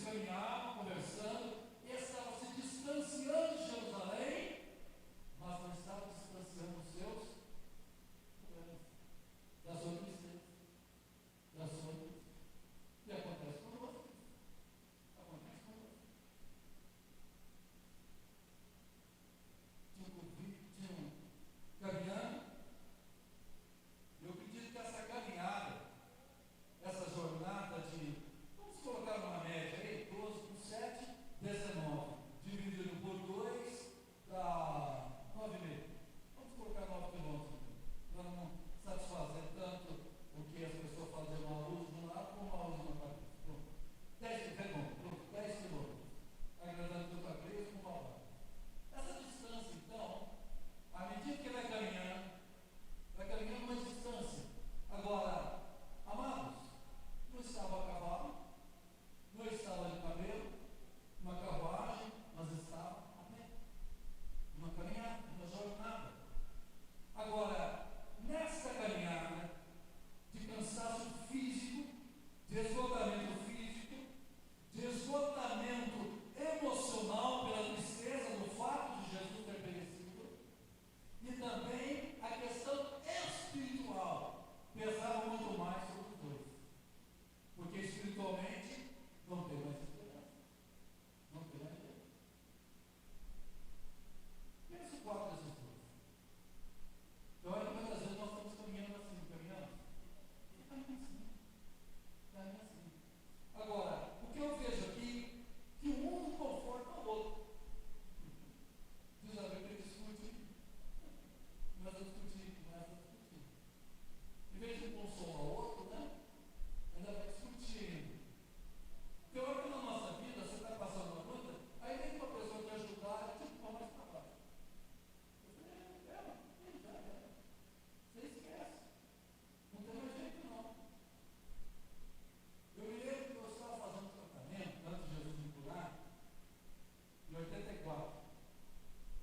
caminhavam, conversando, estavam se distanciando de Jerusalém, mas não estavam distanciando os seus da sua tristeza, da sua luta. E acontece conosco. Acontece conosco. Tinham caminhando. Eu acredito que essa caminhada, essa jornada de, vamos colocar uma média aí, 12 por 7, 19, dividido por 2, dá 9,5. Vamos colocar 9 quilômetros, para não satisfazer tanto o que as pessoas fazem uma luz de um lado com uma luz do outro. 10 quilômetros, agradando tanto a Cristo como ao lado. Essa distância, então, à medida que vai caminhando uma distância. Agora, amados, não estava a cavalo, não estava de camelo, uma carruagem, mas estava a pé. Uma caminhada, uma jornada. Agora, nessa caminhada de cansaço físico, de esgotamento físico, de esgotamento emocional pela tristeza do fato de Jesus ter perecido, e também a questão espiritual pesava muito mais sobre os dois, porque espiritualmente não tem mais esperança, não tem mais Deus. Pensa o quadro desses dois. Então, muitas vezes nós estamos caminhando assim, caminhando assim. Agora, o que eu vejo aqui, que um não conforta o outro. Diz a Bíblia que discute, começa a discutir. Em vez de um consolar o outro, né? Ainda vai discutir. Porque a hora que na nossa vida você está passando uma luta, aí vem uma pessoa te ajudar e te põe mais para baixo. Você esquece. Não tem mais jeito, não. Eu me lembro que eu estava fazendo tratamento, antes de Jesus me curar, em 84.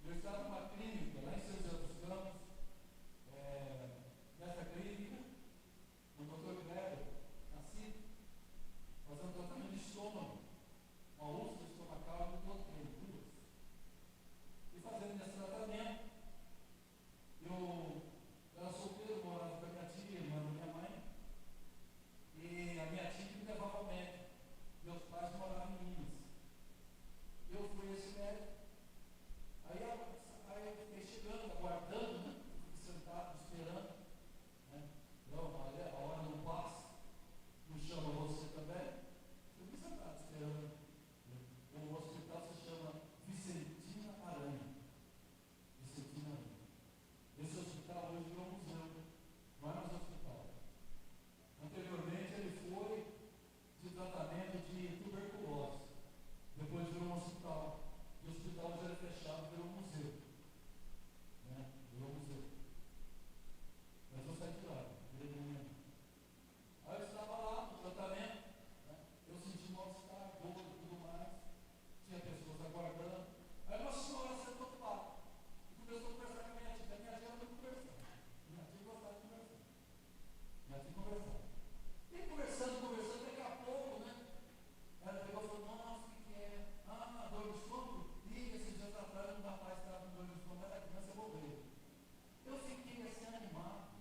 Eu estava numa clínica, lá em São José dos Campos, nessa clínica, o Dr. Kleber, assim, fazendo tratamento de estômago, uma úlcera estomacal e duas. E fazendo esse tratamento, eu era solteiro, morava com a minha tia, irmã da minha mãe, e a minha tia me levava ao médico. Meus pais moravam em Minas. Eu fui a esse médico. Aí eu fiquei chegando, aguardando, né? Fiquei sentado, esperando. Né? Não, a hora não passa. Não chama você também. Eu fiquei sentado, esperando. O hospital se chama Vicentina Aranha. Esse hospital hoje virou museu. Não é mais hospital. Anteriormente ele foi de tratamento de tuberculose. Depois virou um hospital. E o hospital já era fechado, virou um museu. Né? Virou um museu. Mas eu saí de lá, virei minha. Aí eu estava lá no tratamento, né? Eu senti mal-estar, dor e tudo mais. Tinha pessoas aguardando. Aí uma senhora sentou do lado e começou a conversar com a minha tia. A minha tia não conversando. Minha tia gostava de conversar. E conversando, daqui a pouco, né? Ela pegou e falou: nossa, o que é? Ah, dor no estômago? Ih, esses dias atrás um rapaz estava com dor no estômago, mas a criança morreu. Eu fiquei assim animado.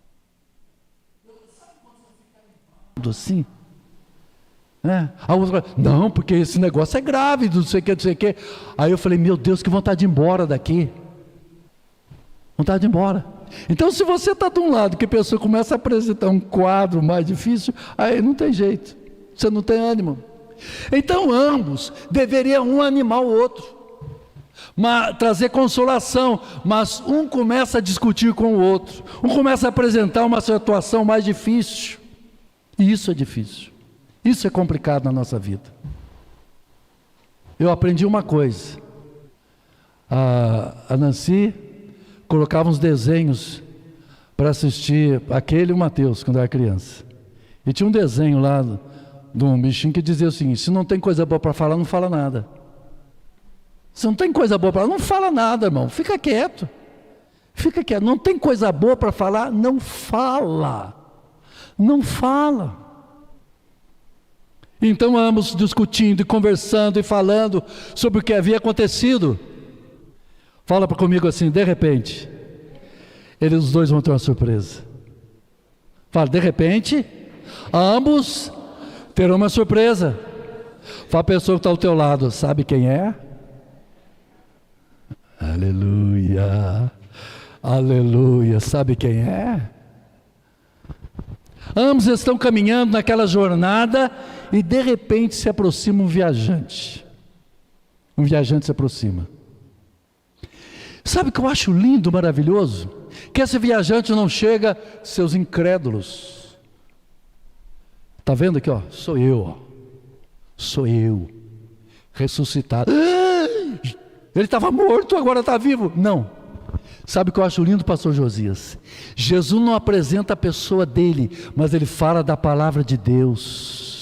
Sabe quando você fica animado? Assim? A outra, não, porque esse negócio é grave, não sei o que. Aí eu falei: meu Deus, que vontade de ir embora daqui. Vontade de ir embora. Então, se você está de um lado que a pessoa começa a apresentar um quadro mais difícil, aí não tem jeito, você não tem ânimo. Então, ambos deveriam um animar o outro, trazer consolação, mas um começa a discutir com o outro, um começa a apresentar uma situação mais difícil, e isso é difícil, isso é complicado na nossa vida. Eu aprendi uma coisa, a Nancy colocava uns desenhos para assistir, aquele e o Mateus, quando eu era criança. E tinha um desenho lá de um bichinho que dizia o seguinte: se não tem coisa boa para falar, não fala nada. Se não tem coisa boa para falar, não fala nada, irmão. Fica quieto. Fica quieto. Não tem coisa boa para falar, não fala. Não fala. Então ambos discutindo e conversando e falando sobre o que havia acontecido. Fala comigo assim, de repente, os dois vão ter uma surpresa. Fala, de repente, ambos terão uma surpresa. Fala a pessoa que está ao teu lado, sabe quem é? Aleluia, aleluia, sabe quem é? Ambos estão caminhando naquela jornada e de repente se aproxima um viajante. Um viajante se aproxima. Sabe o que eu acho lindo, maravilhoso? Que esse viajante não chega, seus incrédulos. Está vendo aqui, ó? Sou eu, ó. Sou eu, ressuscitado. Ele estava morto, agora está vivo. Não. Sabe o que eu acho lindo, pastor Josias? Jesus não apresenta a pessoa dele, mas ele fala da palavra de Deus.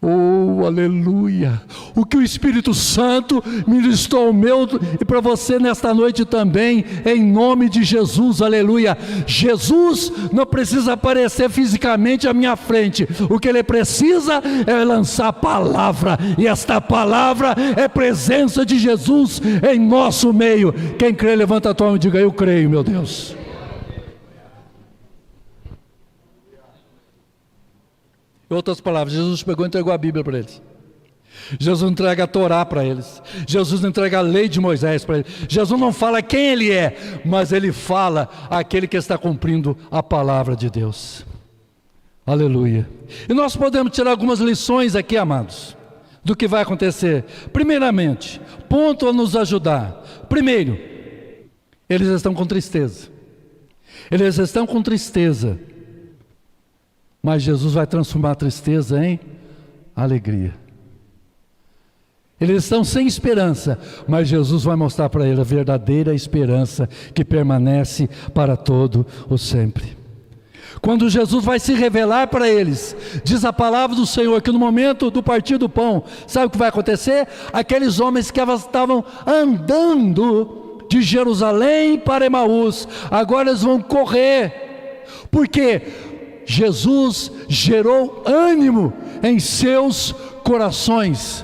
Oh, aleluia! O que o Espírito Santo ministrou ao meu e para você nesta noite também, em nome de Jesus, aleluia! Jesus não precisa aparecer fisicamente à minha frente, o que ele precisa é lançar a palavra, e esta palavra é presença de Jesus em nosso meio. Quem crê, levanta a tua mão e diga: eu creio, meu Deus. Em outras palavras, Jesus pegou e entregou a Bíblia para eles. Jesus entrega a Torá para eles. Jesus entrega a lei de Moisés para eles. Jesus não fala quem ele é, mas ele fala aquele que está cumprindo a palavra de Deus. Aleluia. E nós podemos tirar algumas lições aqui, amados, do que vai acontecer. Primeiramente, ponto a nos ajudar. Primeiro, eles estão com tristeza. Eles estão com tristeza. Mas Jesus vai transformar a tristeza em alegria. Eles estão sem esperança, mas Jesus vai mostrar para eles a verdadeira esperança que permanece para todo o sempre. Quando Jesus vai se revelar para eles, diz a palavra do Senhor que no momento do partir do pão, sabe o que vai acontecer? Aqueles homens que estavam andando de Jerusalém para Emaús, agora eles vão correr. Por quê? Jesus gerou ânimo em seus corações.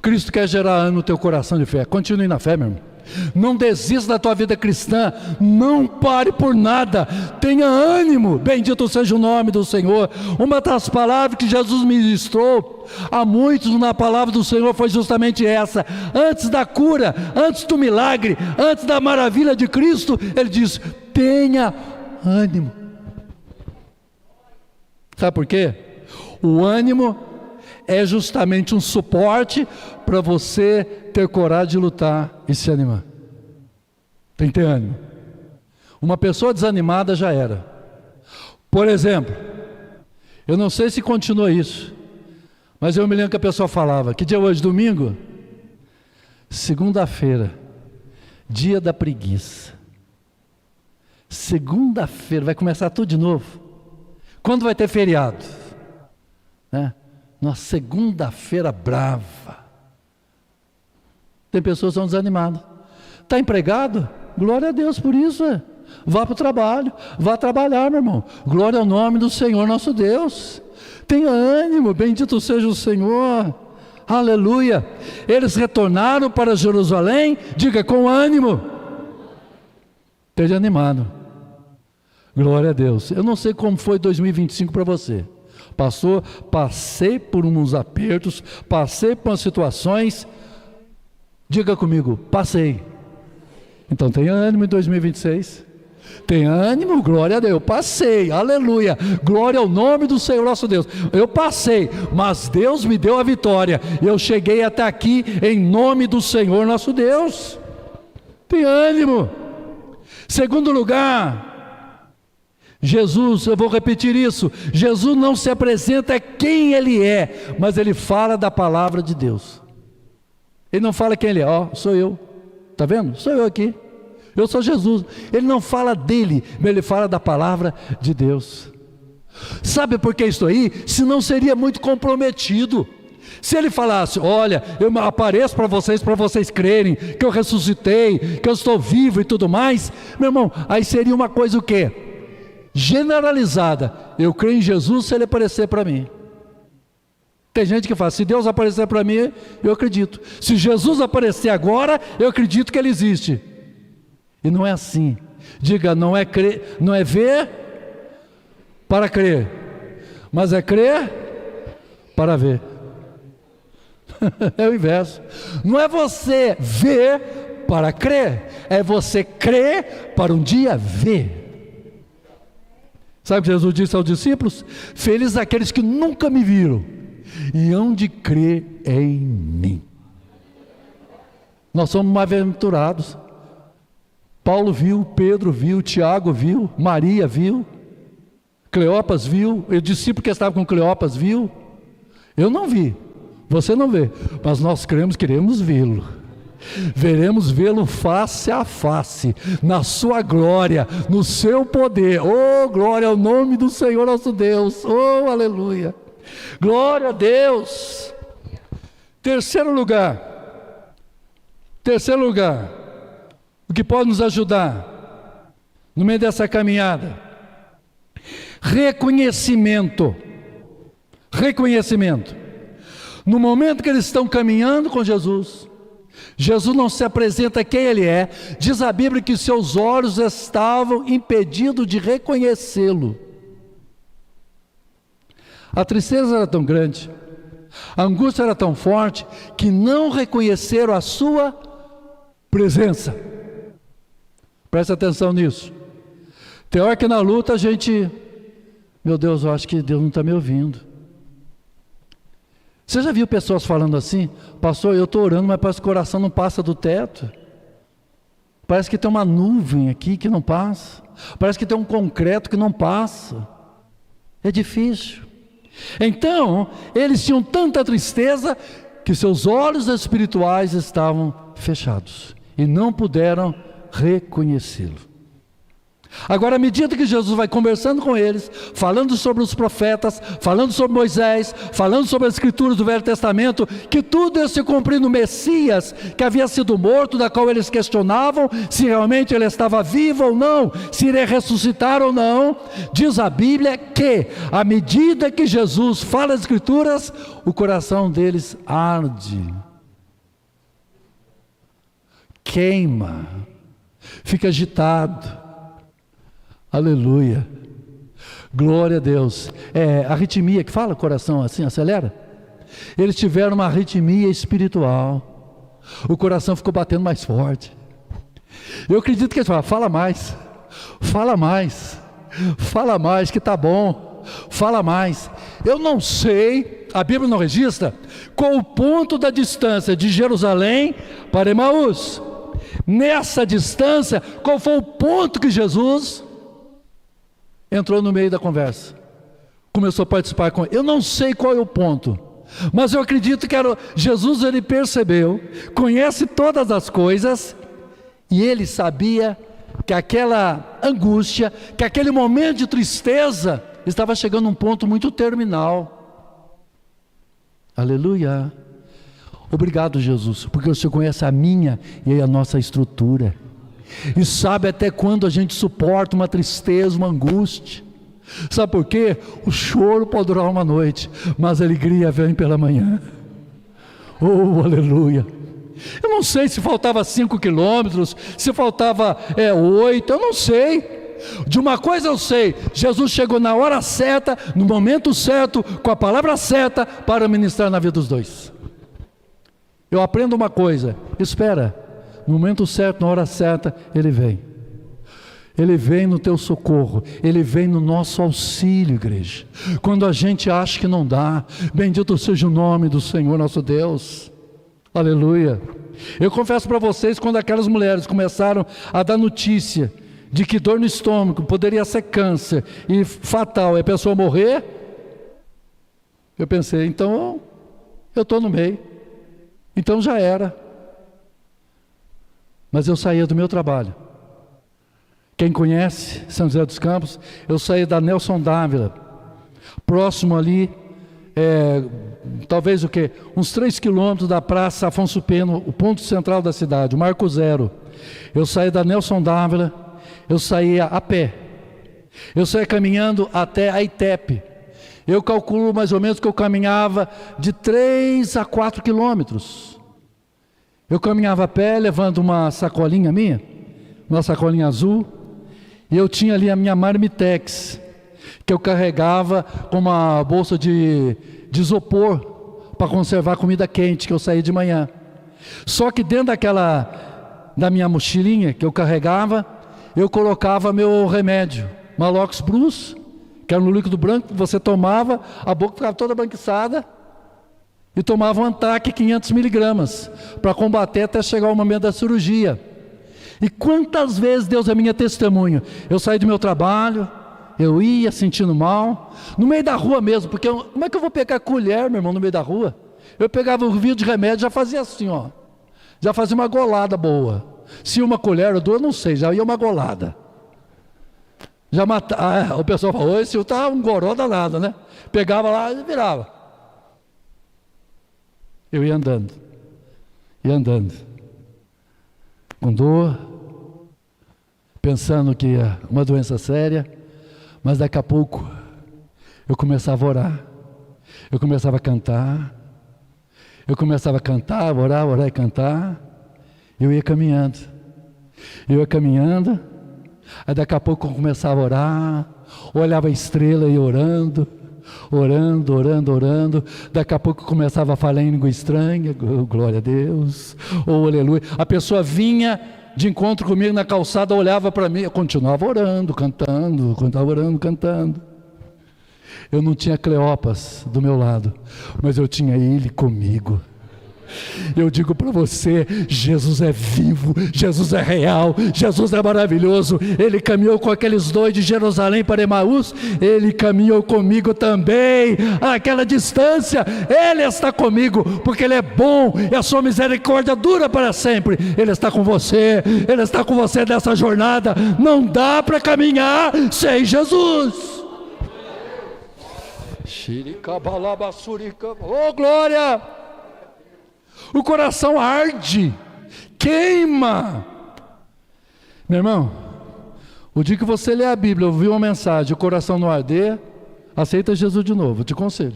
Cristo quer gerar ânimo no teu coração de fé. Continue na fé, meu irmão. Não desista da tua vida cristã. Não pare por nada. Tenha ânimo. Bendito seja o nome do Senhor. Uma das palavras que Jesus ministrou a muitos na palavra do Senhor foi justamente essa. Antes da cura, antes do milagre, antes da maravilha de Cristo, ele diz: tenha ânimo. Sabe por quê? O ânimo é justamente um suporte para você ter coragem de lutar e se animar. Tem que ter ânimo. Uma pessoa desanimada já era. Por exemplo, eu não sei se continua isso, mas eu me lembro que a pessoa falava: que dia é hoje? Domingo? Segunda-feira, dia da preguiça. Segunda-feira, vai começar tudo de novo. Quando vai ter feriado? Na segunda-feira brava. Tem pessoas que estão desanimadas. Está empregado? Glória a Deus por isso. Vá para o trabalho. Vá trabalhar, meu irmão. Glória ao nome do Senhor nosso Deus. Tenha ânimo, bendito seja o Senhor. Aleluia. Eles retornaram para Jerusalém, diga, com ânimo. Esteja animado. Glória a Deus. Eu não sei como foi 2025 para você. Passei por uns apertos, passei por umas situações. Diga comigo, passei. Então tenha ânimo em 2026. Tenha ânimo, glória a Deus. Eu passei, aleluia. Glória ao nome do Senhor nosso Deus. Eu passei, mas Deus me deu a vitória. Eu cheguei até aqui em nome do Senhor nosso Deus. Tenha ânimo. Segundo lugar, Jesus, eu vou repetir isso, Jesus não se apresenta quem Ele é, mas Ele fala da palavra de Deus. Ele não fala quem Ele é, ó, sou eu, está vendo? Sou eu aqui, eu sou Jesus. Ele não fala dele, mas Ele fala da palavra de Deus. Sabe por que isso aí? Senão seria muito comprometido. Se Ele falasse: olha, eu apareço para vocês crerem que eu ressuscitei, que eu estou vivo e tudo mais, meu irmão, aí seria uma coisa o quê? Generalizada. Eu creio em Jesus se Ele aparecer para mim. Tem gente que fala, se Deus aparecer para mim, eu acredito. Se Jesus aparecer agora, eu acredito que Ele existe. E não é assim. Diga, não é ver para crer, mas é crer para ver. É o inverso. Não é você ver para crer, é você crer para um dia ver. Sabe o que Jesus disse aos discípulos? Felizes aqueles que nunca me viram e hão de crer em mim. Nós somos mais aventurados. Paulo viu, Pedro viu, Tiago viu, Maria viu, Cleopas viu, o discípulo que estava com Cleopas viu. Eu não vi, você não vê, mas nós queremos vê-lo. Veremos vê-lo face a face, na sua glória, no seu poder. Oh, glória ao nome do Senhor nosso Deus. Oh, aleluia. Glória a Deus. Terceiro lugar, o que pode nos ajudar no meio dessa caminhada? Reconhecimento. No momento que eles estão caminhando com Jesus, Jesus não se apresenta quem Ele é. Diz a Bíblia que seus olhos estavam impedidos de reconhecê-lo. A tristeza era tão grande, a angústia era tão forte, que não reconheceram a sua presença. Presta atenção nisso. Tem hora que na luta a gente, meu Deus, eu acho que Deus não está me ouvindo. Você já viu pessoas falando assim? Pastor, eu estou orando, mas parece que o coração não passa do teto. Parece que tem uma nuvem aqui que não passa. Parece que tem um concreto que não passa. É difícil. Então, eles tinham tanta tristeza que seus olhos espirituais estavam fechados e não puderam reconhecê-lo. Agora, à medida que Jesus vai conversando com eles, falando sobre os profetas, falando sobre Moisés, falando sobre as escrituras do Velho Testamento, que tudo ia se cumprir no Messias, que havia sido morto, da qual eles questionavam se realmente ele estava vivo ou não, se iria ressuscitar ou não, diz a Bíblia que, à medida que Jesus fala as escrituras, o coração deles arde, queima, fica agitado. Aleluia, glória a Deus. Arritmia, que fala coração assim, acelera. Eles tiveram uma arritmia espiritual, o coração ficou batendo mais forte. Eu acredito que eles falam, fala mais que tá bom, fala mais. Eu não sei, a Bíblia não registra qual o ponto da distância de Jerusalém para Emaús. Nessa distância, qual foi o ponto que Jesus entrou no meio da conversa, começou a participar com ele? Eu não sei qual é o ponto, mas eu acredito que Jesus, ele percebeu, conhece todas as coisas, e ele sabia que aquela angústia, que aquele momento de tristeza, estava chegando a um ponto muito terminal. Aleluia. Obrigado, Jesus, porque o Senhor conhece a minha e a nossa estrutura, e sabe até quando a gente suporta uma tristeza, uma angústia. Sabe por quê? O choro pode durar uma noite, mas a alegria vem pela manhã. Oh, aleluia. Eu não sei se faltava 5 quilômetros, se faltava 8, eu não sei. De uma coisa eu sei, Jesus chegou na hora certa, no momento certo, com a palavra certa, para ministrar na vida dos dois. Eu aprendo uma coisa, espera. No momento certo, na hora certa, Ele vem. Ele vem no teu socorro, Ele vem no nosso auxílio, igreja. Quando a gente acha que não dá, bendito seja o nome do Senhor nosso Deus. Aleluia. Eu confesso para vocês, quando aquelas mulheres começaram a dar notícia de que dor no estômago poderia ser câncer e fatal, e a pessoa morrer, eu pensei, então eu estou no meio, então já era. Mas eu saía do meu trabalho. Quem conhece São José dos Campos, eu saía da Nelson Dávila, próximo ali, talvez uns 3 quilômetros da Praça Afonso Pena, o ponto central da cidade, o Marco Zero. Eu saía da Nelson Dávila, eu saía a pé, eu saía caminhando até a ITEP. Eu calculo mais ou menos que eu caminhava de 3 a 4 quilômetros. Eu caminhava a pé, levando uma sacolinha minha, uma sacolinha azul, e eu tinha ali a minha Marmitex, que eu carregava com uma bolsa de isopor, para conservar comida quente, que eu saía de manhã. Só que dentro da minha mochilinha que eu carregava, eu colocava meu remédio, Malox Plus, que era um líquido branco que você tomava, a boca ficava toda branquiçada, e tomava um Antac 500 miligramas, para combater até chegar o momento da cirurgia. E quantas vezes Deus é minha testemunha, eu saí do meu trabalho, eu ia sentindo mal, no meio da rua mesmo, porque como é que eu vou pegar colher, meu irmão, no meio da rua? Eu pegava um vidro de remédio, já fazia assim, ó, já fazia uma golada boa. Se uma colher ou duas, não sei, já ia uma golada. Já matava, o pessoal falou, esse tá um goró danado, né? Pegava lá e virava. Eu ia andando, com dor, pensando que ia uma doença séria, mas daqui a pouco eu começava a orar, eu começava a cantar, orar e cantar. Eu ia caminhando, aí daqui a pouco eu começava a orar, olhava a estrela e orando, daqui a pouco eu começava a falar em língua estranha, oh, glória a Deus, oh aleluia, a pessoa vinha de encontro comigo na calçada, olhava para mim, eu continuava orando, cantando, eu não tinha Cleopas do meu lado, mas eu tinha ele comigo. Eu digo para você, Jesus é vivo, Jesus é real, Jesus é maravilhoso. Ele caminhou com aqueles dois de Jerusalém para Emaús, Ele caminhou comigo também, àquela distância. Ele está comigo, porque Ele é bom, e a sua misericórdia dura para sempre. Ele está com você nessa jornada. Não dá para caminhar sem Jesus. Oh glória! O coração arde, queima. Meu irmão, o dia que você lê a Bíblia, ouvir uma mensagem, o coração não arder, aceita Jesus de novo, eu te aconselho.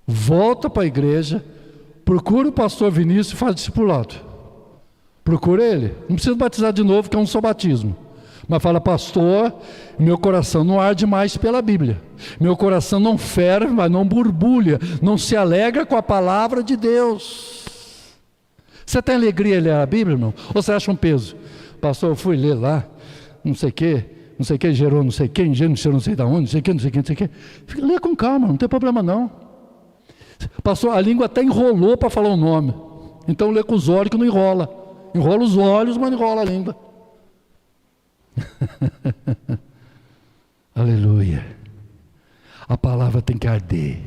Volta para a igreja, procura o pastor Vinícius e faz discipulado. Procura ele, não precisa batizar de novo, que é um só batismo. Mas fala, pastor, meu coração não arde mais pela Bíblia. Meu coração não ferve, mas não borbulha, não se alegra com a palavra de Deus. Você tem alegria em ler a Bíblia, irmão? Ou você acha um peso? Pastor, eu fui ler lá, não sei o que, gerou não sei quem, gerou não sei de onde, não sei o que. Lê com calma, não tem problema não. Pastor, a língua até enrolou para falar o nome. Então lê com os olhos que não enrola. Enrola os olhos, mas não enrola a língua. Aleluia. A palavra tem que arder.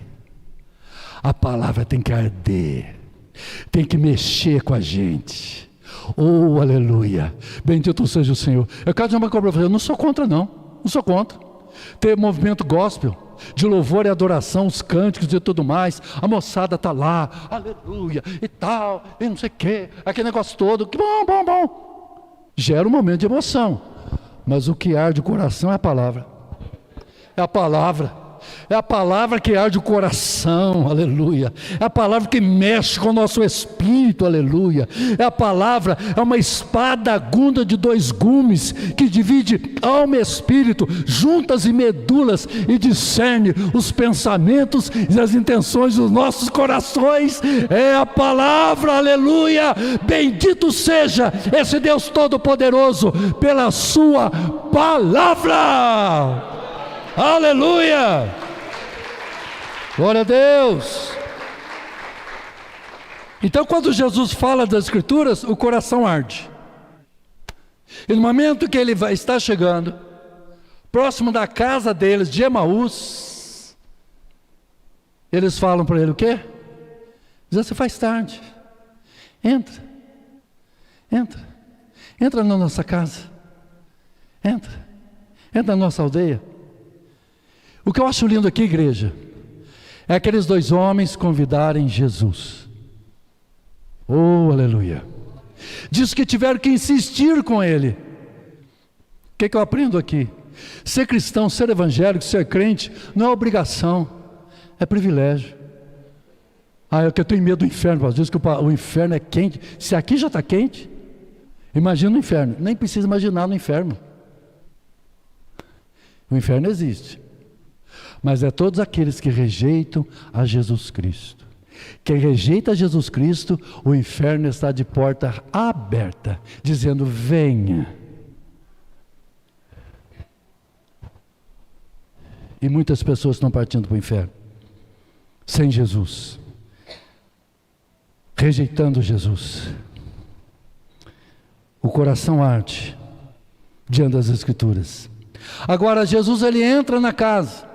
Tem que mexer com a gente. Oh, aleluia. Bendito seja o Senhor. Eu quero dizer uma coisa para você, eu não sou contra não sou contra. Ter movimento gospel, de louvor e adoração, os cânticos e tudo mais, a moçada está lá, aleluia, e tal, e não sei o que, aquele negócio todo, que bom. Gera um momento de emoção. Mas o que arde o coração é a palavra. É a palavra que arde o coração, aleluia. É a palavra que mexe com o nosso espírito, aleluia. É a palavra, é uma espada aguda de 2 gumes, que divide alma e espírito, juntas e medulas, e discerne os pensamentos e as intenções dos nossos corações. É a palavra, aleluia. Bendito seja esse Deus Todo-Poderoso pela sua palavra. Aleluia! Glória a Deus! Então, quando Jesus fala das Escrituras, o coração arde. E no momento que ele está chegando, próximo da casa deles, de Emaús, eles falam para ele o quê? Já se faz tarde. Entra na nossa casa. Entra na nossa aldeia. O que eu acho lindo aqui, igreja, é aqueles 2 homens convidarem Jesus. Oh, aleluia. Diz que tiveram que insistir com ele. O que eu aprendo aqui? Ser cristão, ser evangélico, ser crente, não é obrigação, é privilégio. É que eu tenho medo do inferno, pastor, diz que o inferno é quente. Se aqui já está quente, imagina o inferno. Nem precisa imaginar no inferno. O inferno existe, mas é todos aqueles que rejeitam a Jesus Cristo. Quem rejeita Jesus Cristo, o inferno está de porta aberta, dizendo: venha. E muitas pessoas estão partindo para o inferno, sem Jesus, rejeitando Jesus. O coração arde diante das Escrituras. Agora Jesus, ele entra na casa.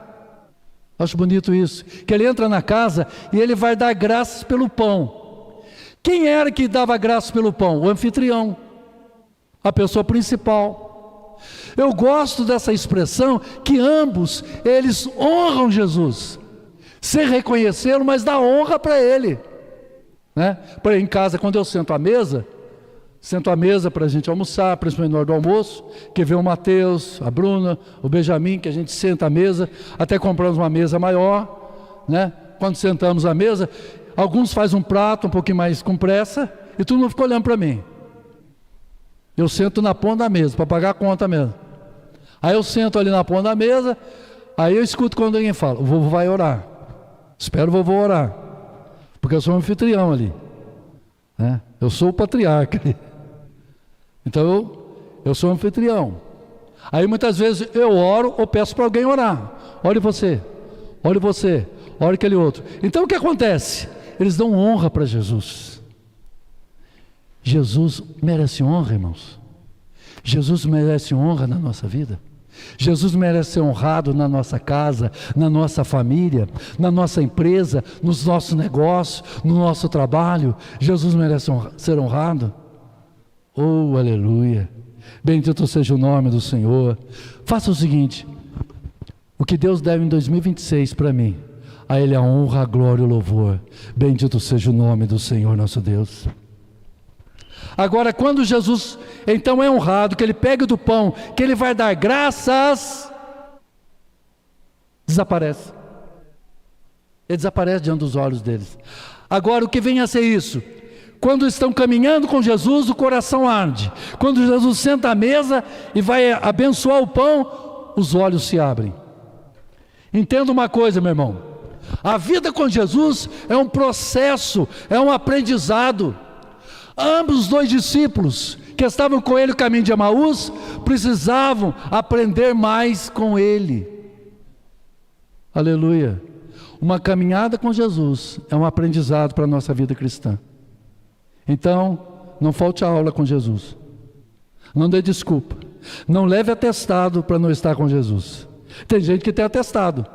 Acho bonito isso, que ele entra na casa e ele vai dar graças pelo pão. Quem era que dava graças pelo pão? O anfitrião, a pessoa principal. Eu gosto dessa expressão, que ambos, eles honram Jesus, sem reconhecê-lo, mas dá honra para ele, né? Por aí em casa, quando eu sento à mesa para a gente almoçar, principalmente na hora do almoço, que vem o Mateus, a Bruna, o Benjamin, que a gente senta à mesa, até compramos uma mesa maior, né? Quando sentamos à mesa, alguns fazem um prato um pouquinho mais com pressa, e todo mundo fica olhando para mim. Eu sento na ponta da mesa, para pagar a conta mesmo. Aí eu sento ali na ponta da mesa, aí eu escuto quando alguém fala: o vovô vai orar. Espero o vovô orar, porque eu sou um anfitrião ali, né? Eu sou o patriarca ali. Então eu sou um anfitrião. Aí muitas vezes eu oro ou peço para alguém orar. Ore você, ore aquele outro. Então o que acontece? Eles dão honra para Jesus. Jesus merece honra, irmãos. Jesus merece honra na nossa vida. Jesus merece ser honrado na nossa casa, na nossa família, na nossa empresa, nos nossos negócios, no nosso trabalho. Jesus merece ser honrado. Oh, aleluia! Bendito seja o nome do Senhor. Faça o seguinte: o que Deus deve em 2026 para mim, a Ele a honra, a glória e o louvor. Bendito seja o nome do Senhor nosso Deus. Agora, quando Jesus então é honrado, que ele pega do pão, que ele vai dar graças, desaparece. Ele desaparece diante dos olhos deles. Agora, o que vem a ser isso? Quando estão caminhando com Jesus, o coração arde. Quando Jesus senta à mesa e vai abençoar o pão, os olhos se abrem. Entenda uma coisa, meu irmão: a vida com Jesus é um processo, é um aprendizado. Ambos os dois discípulos que estavam com ele no caminho de Emaús precisavam aprender mais com ele. Aleluia. Uma caminhada com Jesus é um aprendizado para a nossa vida cristã. Então, não falte aula com Jesus. Não dê desculpa. Não leve atestado para não estar com Jesus. Tem gente que tem atestado.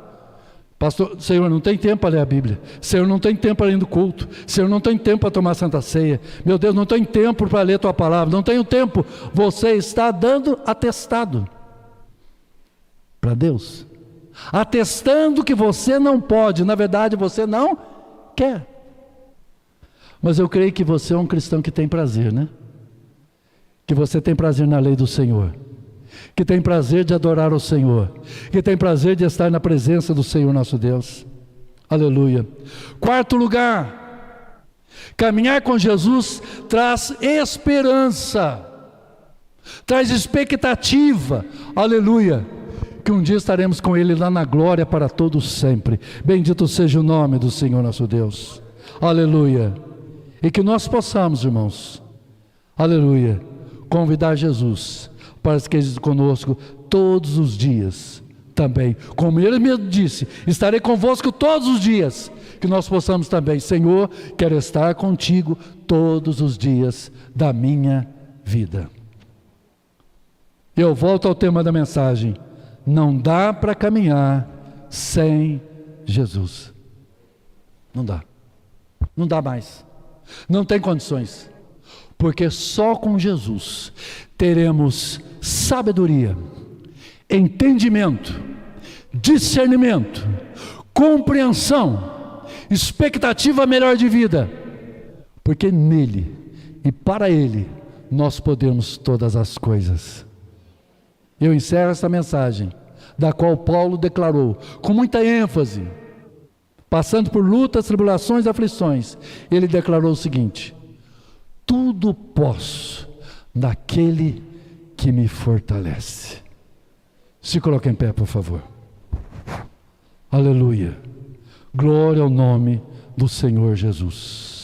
Pastor, Senhor, não tem tempo para ler a Bíblia. Senhor, não tem tempo para ir no culto. Senhor, não tem tempo para tomar Santa Ceia. Meu Deus, não tem tempo para ler Tua Palavra. Não tenho tempo. Você está dando atestado para Deus, atestando que você não pode. Na verdade, você não quer. Mas eu creio que você é um cristão que tem prazer, né? Que você tem prazer na lei do Senhor, que tem prazer de adorar o Senhor, que tem prazer de estar na presença do Senhor nosso Deus. Aleluia. Quarto lugar, caminhar com Jesus traz esperança, traz expectativa. Aleluia. Que um dia estaremos com Ele lá na glória para todos sempre. Bendito seja o nome do Senhor nosso Deus. Aleluia. E que nós possamos, irmãos, aleluia, convidar Jesus para que esteja conosco todos os dias também. Como Ele mesmo disse: estarei convosco todos os dias. Que nós possamos também: Senhor, quero estar contigo todos os dias da minha vida. Eu volto ao tema da mensagem: não dá para caminhar sem Jesus. Não dá. Não dá mais. Não tem condições. Porque só com Jesus teremos sabedoria, entendimento, discernimento, compreensão, expectativa melhor de vida. Porque nele e para Ele nós podemos todas as coisas. eu encerro essa mensagem, da qual Paulo declarou, com muita ênfase, passando por lutas, tribulações e aflições, ele declarou o seguinte: tudo posso naquele que me fortalece. Se coloque em pé, por favor. Aleluia. Glória ao nome do Senhor Jesus.